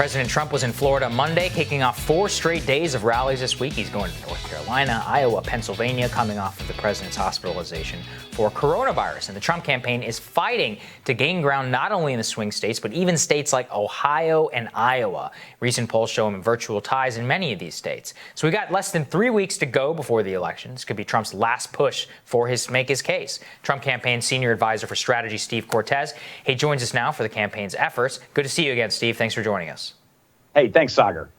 President Trump was in Florida Monday, kicking off 4 straight days of rallies this week. He's going to North Carolina, Iowa, Pennsylvania, coming off of the president's hospitalization for coronavirus. And the Trump campaign is fighting to gain ground not only in the swing states, but even states like Ohio and Iowa. Recent polls show him virtual ties in many of these states. So we got less than 3 weeks to go before the election. This could be Trump's last push for make his case. Trump campaign senior advisor for strategy, Steve Cortes. He joins us now for the campaign's efforts. Good to see you again, Steve. Thanks for joining us. Hey, thanks, Sagar.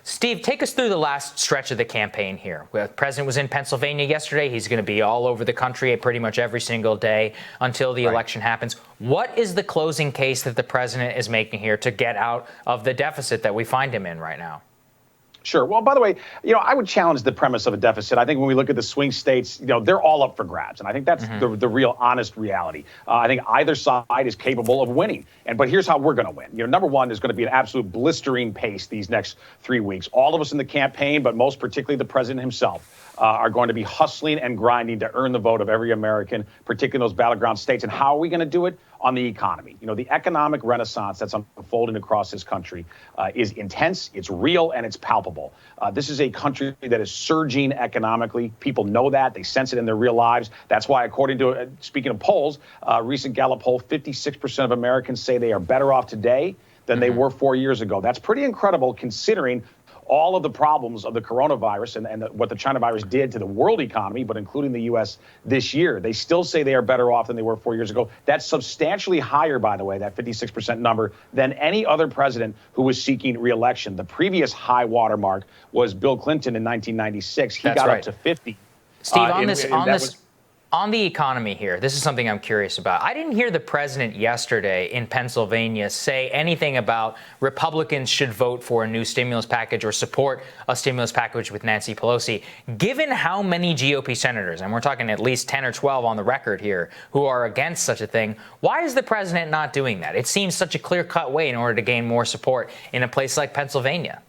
Steve, take us through the last stretch of the campaign here. The president was in Pennsylvania yesterday. He's going to be all over the country pretty much every single day until the election happens. What is the closing case that the president is making here to get out of the deficit that we find him in right now? Sure. Well, by the way, I would challenge the premise of a deficit. I think when we look at the swing states, they're all up for grabs. And I think that's the real honest reality. I think either side is capable of winning. But here's how we're going to win. Number one, there's going to be an absolute blistering pace these next 3 weeks. All of us in the campaign, but most particularly the president himself, are going to be hustling and grinding to earn the vote of every American, particularly in those battleground states. And how are we going to do it? On the economy. The economic renaissance that's unfolding across this country is intense, it's real, and it's palpable. This is a country that is surging economically. People know that. They sense it in their real lives. That's why, according to, speaking of polls, recent Gallup poll, 56% of Americans say they are better off today than they were 4 years ago. That's pretty incredible considering all of the problems of the coronavirus and what the China virus did to the world economy, but including the U.S. this year. They still say they are better off than they were 4 years ago. That's substantially higher, by the way, that 56% number, than any other president who was seeking re-election. The previous high watermark was Bill Clinton in 1996. He got up to 50. Steve, on the economy here, this is something I'm curious about. I didn't hear the president yesterday in Pennsylvania say anything about Republicans should vote for a new stimulus package or support a stimulus package with Nancy Pelosi. Given how many GOP senators, and we're talking at least 10 or 12 on the record here, who are against such a thing, why is the president not doing that? It seems such a clear-cut way in order to gain more support in a place like Pennsylvania.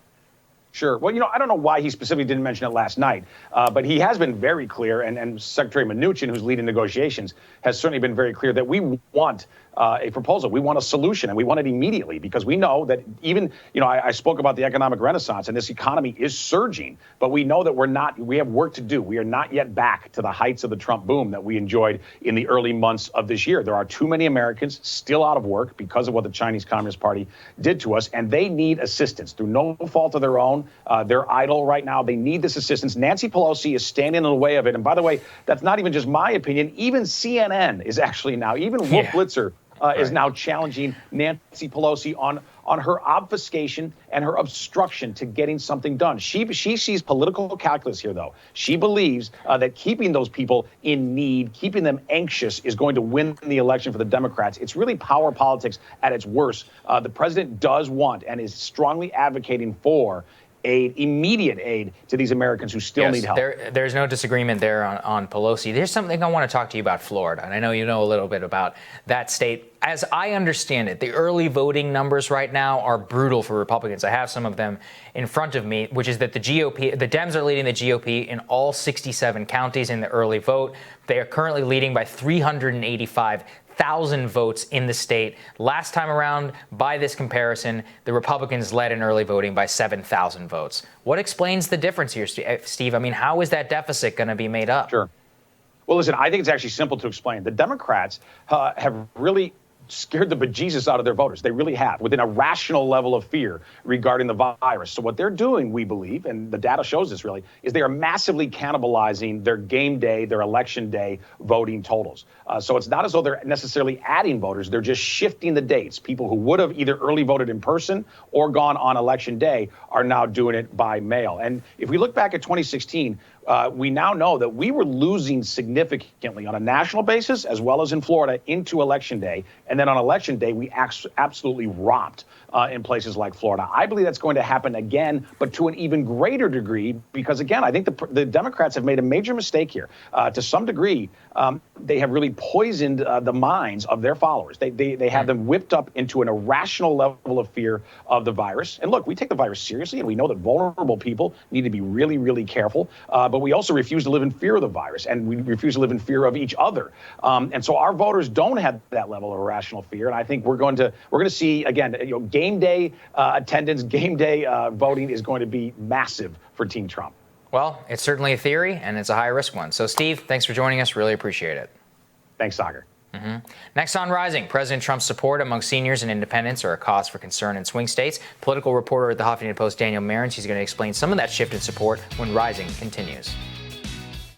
Sure. Well, I don't know why he specifically didn't mention it last night, but he has been very clear, and Secretary Mnuchin, who's leading negotiations, has certainly been very clear that we want a proposal. We want a solution, and we want it immediately, because we know that even, I spoke about the economic renaissance, and this economy is surging, but we know that we have work to do. We are not yet back to the heights of the Trump boom that we enjoyed in the early months of this year. There are too many Americans still out of work because of what the Chinese Communist Party did to us, and they need assistance through no fault of their own. They're idle right now. They need this assistance. Nancy Pelosi is standing in the way of it. And by the way, that's not even just my opinion. Even CNN is actually now, even Wolf Blitzer is now challenging Nancy Pelosi on her obfuscation and her obstruction to getting something done. She sees political calculus here, though. She believes that keeping those people in need, keeping them anxious, is going to win the election for the Democrats. It's really power politics at its worst. The president does want and is strongly advocating for aid, immediate aid to these Americans who still need help. There's no disagreement there on Pelosi. There's something I want to talk to you about Florida, and I know you know a little bit about that state. As I understand it, the early voting numbers right now are brutal for Republicans. I have some of them in front of me, which is that the Dems are leading the GOP in all 67 counties in the early vote. They are currently leading by 385,000 votes in the state. Last time around, by this comparison, the Republicans led in early voting by 7,000 votes. What explains the difference here, Steve? I mean, how is that deficit going to be made up? Sure. Well, listen, I think it's actually simple to explain. The Democrats have really scared the bejesus out of their voters. They really have, within a rational level of fear regarding the virus. So what they're doing, we believe, and the data shows this really, is they are massively cannibalizing their game day, their election day voting totals. So it's not as though they're necessarily adding voters. They're just shifting the dates. People who would have either early voted in person or gone on election day are now doing it by mail. And if we look back at 2016, we now know that we were losing significantly on a national basis, as well as in Florida, into Election Day. And then on Election Day, we absolutely romped in places like Florida. I believe that's going to happen again, but to an even greater degree, because, again, I think the Democrats have made a major mistake here. To some degree, they have really poisoned the minds of their followers. They have them whipped up into an irrational level of fear of the virus. And look, we take the virus seriously, and we know that vulnerable people need to be really, really careful. but we also refuse to live in fear of the virus, and we refuse to live in fear of each other. And so our voters don't have that level of irrational fear. And I think we're going to see, again, game day attendance, game day voting is going to be massive for Team Trump. Well, it's certainly a theory, and it's a high-risk one. So, Steve, thanks for joining us. Really appreciate it. Thanks, Sagar. Next on Rising, President Trump's support among seniors and independents are a cause for concern in swing states. Political reporter at the Huffington Post, Daniel Marins, he's going to explain some of that shift in support when Rising continues.